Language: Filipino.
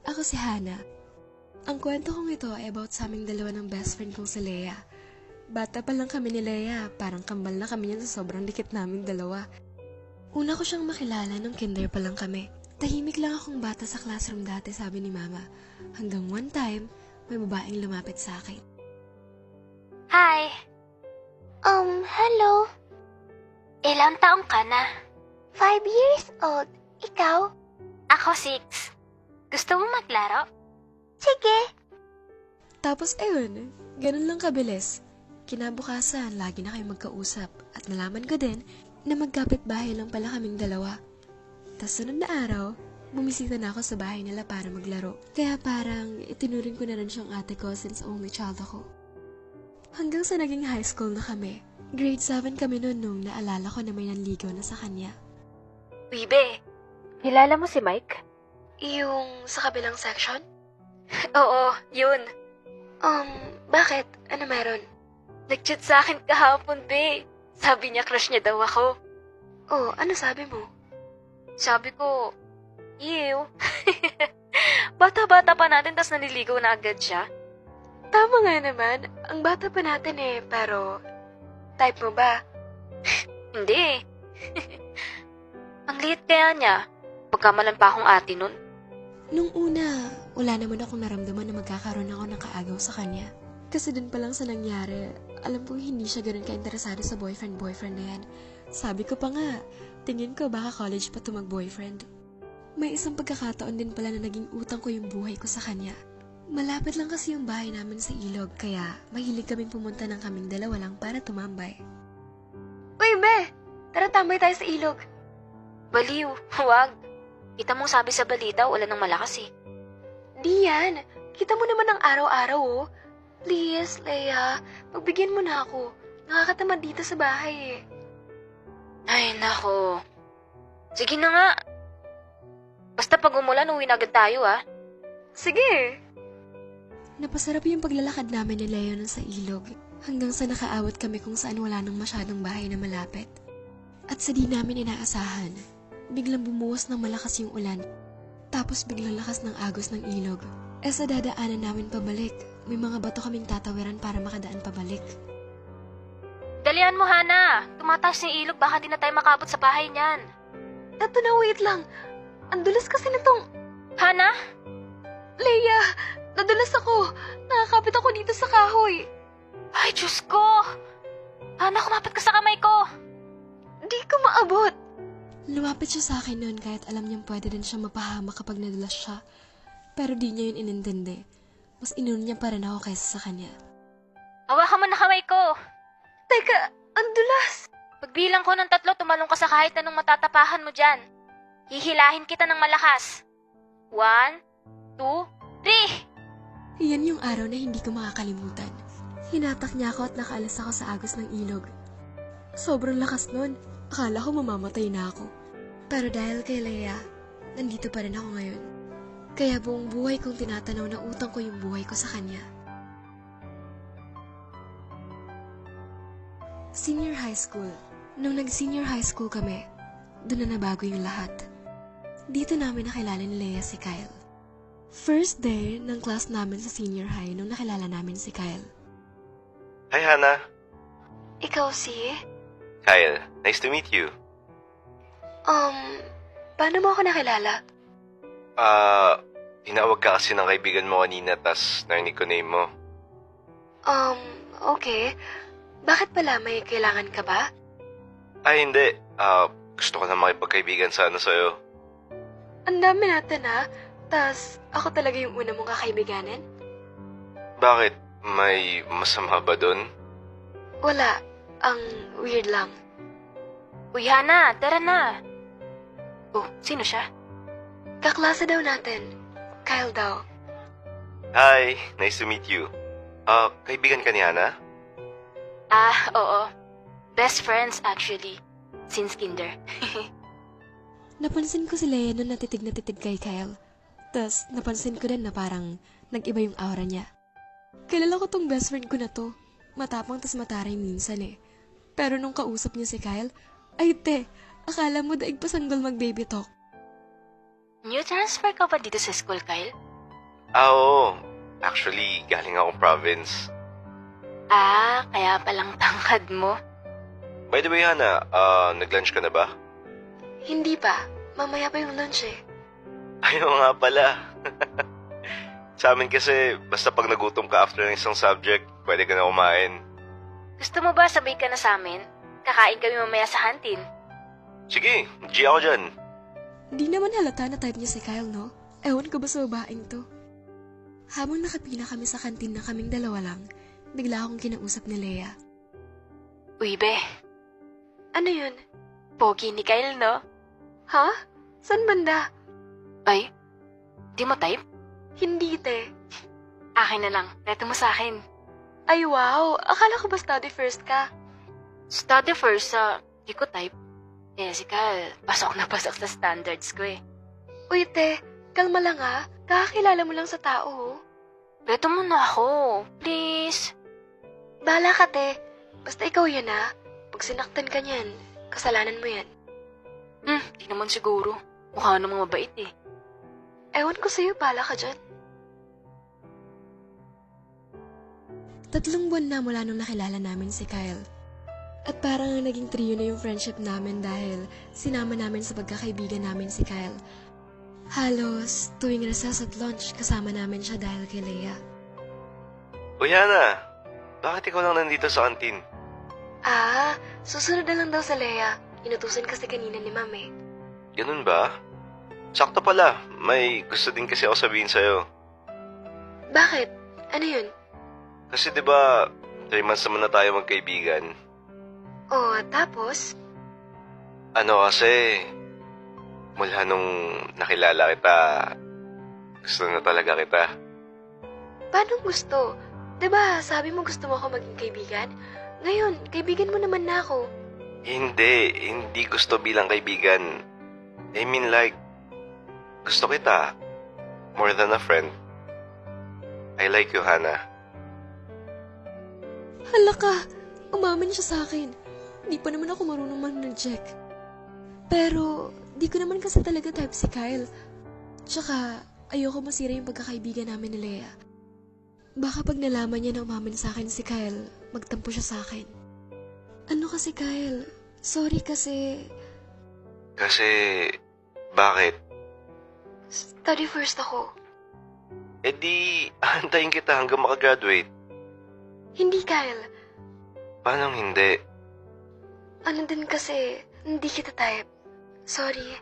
Ako si Hana. Ang kwento kong ito ay about sa aming dalawa ng best friend kong si Leia. Bata pa lang kami ni Leia, parang kambal na kami niya sa sobrang dikit naming dalawa. Una ko siyang makilala nung kinder pa lang kami. Tahimik lang akong bata sa classroom dati, sabi ni Mama. Hanggang one time, may babaeng lumapit sa akin. Hi! Hello. Ilang taong ka na? 5 years old. Ikaw? Ako 6. Gusto mo maglaro? Sige. Tapos ayun, ganun lang kabilis. Kinabukasan, lagi na kayo magkausap at nalaman ko din na magkapit-bahay lang pala kaming dalawa. Tas sunod na araw, bumisita na ako sa bahay nila para maglaro. Kaya parang itinuring ko na rin siyang ate ko since only child ako. Hanggang sa naging high school na kami. Grade 7 kami noon nung naalala ko na may nanligaw na sa kanya. Wibe, kilala mo si Mike? Yung sa kabilang section? Oo, yun. Bakit? Ano meron? Nag-chat sa akin kahapon, be. Sabi niya crush niya daw ako. Oh, ano sabi mo? Sabi ko, ew. Bata-bata pa natin tas naniligaw na agad siya. Tama nga naman, ang bata pa natin pero type mo ba? Hindi. Ang liit kaya niya. Pagkamalan pa akong ate nun. Nung una, wala naman akong naramdaman na magkakaroon ako ng kaagaw sa kanya. Kasi dun pa lang sa nangyari, alam kong hindi siya ganun ka-interesado sa boyfriend na yan. Sabi ko pa nga, tingin ko baka college pa to mag-boyfriend. May isang pagkakataon din pala na naging utang ko yung buhay ko sa kanya. Malapit lang kasi yung bahay namin sa ilog, kaya mahilig kaming pumunta ng kaming dalawa lang para tumambay. Uy, Be! Tara tambay tayo sa ilog. Baliw, huwag. Kita mong sabi sa balita, ulan ng malakas eh. Di yan. Kita mo naman ang araw-araw Please, Leia, pagbigyan mo na ako. Nakakatamad dito sa bahay Ay, nako. Sige na nga. Basta pag umulan, uwi na agad tayo Sige! Napasarap yung paglalakad namin ni Leo nun sa ilog hanggang sa nakaawat kami kung saan wala nang masyadong bahay na malapit. At sa di namin inaasahan, biglang bumuhos ng malakas yung ulan. Tapos biglang lakas ng agos ng ilog. Sa dadaanan namin pabalik, may mga bato kaming tatawiran para makadaan pabalik. Dalian mo, Hana. Tumataas yung ilog, baka di na tayo makabot sa bahay niyan. Eto na, wait lang. Ang dulas kasi nitong... Hana? Leia, nadulas ako. Nakakapit ako dito sa kahoy. Ay, Diyos ko. Hana, kumapit ka sa kamay ko. Di ko maabot. Lumapit siya sa akin noon kahit alam niyang pwede din siya mapahamak kapag nadulas siya. Pero di niya yun inintindi. Mas inun niya pa rin ako kaysa sa kanya. Hawakan mo na kamay ko. Teka, ang dulas. Pagbilang ko ng 3, tumalong ka sa kahit anong matatapahan mo dyan. Hihilahin kita ng malakas. 1, 2, 3. Iyan yung araw na hindi ko makakalimutan. Hinatak niya ako at nakaalas ako sa agos ng ilog. Sobrang lakas nun. Akala ko mamamatay na ako. Pero dahil kay Leia, nandito pa rin ako ngayon. Kaya buong buhay kong tinatanaw na utang ko yung buhay ko sa kanya. Senior high school. Nung nag-senior high school kami, doon na nabago yung lahat. Dito namin nakilala ni Leia si Kyle. First day ng class namin sa senior high nung nakilala namin si Kyle. Hi, Hana. Ikaw si? Kyle, nice to meet you. Paano mo ako nakilala? Tinawag ka kasi ng kaibigan mo kanina tas narinig ko name mo. Okay. Bakit pala? May kailangan ka ba? Ay, hindi. Gusto ko na makipagkaibigan sana sa'yo. Ang dami natin Tas ako talaga yung una mong kakaibiganin? Bakit? May masama ba dun? Wala. Ang weird lang. Uy, Hana, tara na. Oh, sino siya? Kaklase daw natin. Kyle daw. Hi, nice to meet you. Kaibigan ka ni Hana? Oo. Best friends, actually. Since kinder. Napansin ko si Leia noon na titig kay Kyle. Tas napansin ko din na parang nag-iba yung aura niya. Kilala ko tong best friend ko na to. Matapang tas mataray minsan Pero nung kausap niya si Kyle, ay akala mo daig pa sanggol mag-baby talk. New transfer ka ba dito sa school, Kyle? Oo. Actually, galing akong province. Ah, kaya palang tangkad mo. By the way, Hana, nag-lunch ka na ba? Hindi pa. Mamaya pa yung lunch eh. Ayaw nga pala. Sa amin kasi, basta pag nagutom ka after ng isang subject, pwede ka na kumain. Gusto mo ba sabay ka na sa amin? Kakain kami mamaya sa kantin. Sige, G ako dyan. Di naman halata na type niya si Kyle, no? Ewan ko ba sa babaeng to? Habang nakapila kami sa kantin na kaming dalawa lang, bigla akong kinausap ni Leia. Uy, be. Ano yun? Pogi ni Kyle, no? Ha? San banda? Ay, di mo type? Hindi, te. Akin na lang. Reto mo sa akin. Ay, wow. Akala ko ba study first ka? Study first di ko type. Eh, si Kyle, pasok na pasok sa standards ko eh. Uy, te. Kalma lang ha. Kakakilala mo lang sa tao, oh. Reto mo na ako. Please. Bahala ka, te. Basta ikaw yan, ha. Pag sinaktan ka niyan, kasalanan mo yan. Di naman siguro. Mukha namang mabait eh. Ewan ko sa'yo, bahala ka dyan. 3 buwan na mula nung nakilala namin si Kyle. At parang naging trio na yung friendship namin dahil sinama namin sa pagkakaibigan namin si Kyle. Halos tuwing recess at lunch kasama namin siya dahil kay Leia. Uy, Hana, bakit ikaw lang nandito sa kantin? Ah, susunod na lang daw sa Leia. Inutusan kasi kanina ni Ma'am eh. Ganun ba? Sakto pala, may gusto din kasi ako sabihin sa'yo. Bakit? Ano yun? Kasi 'di ba, 3 months naman na tayo magkaibigan. Oh, tapos? Ano kasi, mula nung nakilala kita, gusto na talaga kita. Paano gusto? 'Di ba sabi mo gusto mo ako maging kaibigan? Ngayon, kaibigan mo naman na ako. Hindi gusto bilang kaibigan. I mean like, gusto kita. More than a friend. I like you, Hana. Hala ka, umamin siya sa akin. Di pa naman ako marunong mag-check. Pero, di ko naman kasi talaga type si Kyle. Tsaka, ayoko masira yung pagkakaibigan namin ni Leia. Baka pag nalaman niya na umamin sa akin si Kyle, magtampo siya sa akin. Ano kasi Kyle? Sorry kasi... Kasi, bakit? Study first ako. Eh di, antayin kita hanggang makagraduate. Hindi Kyle. Paano hindi? Ano din kasi, hindi kita type. Sorry.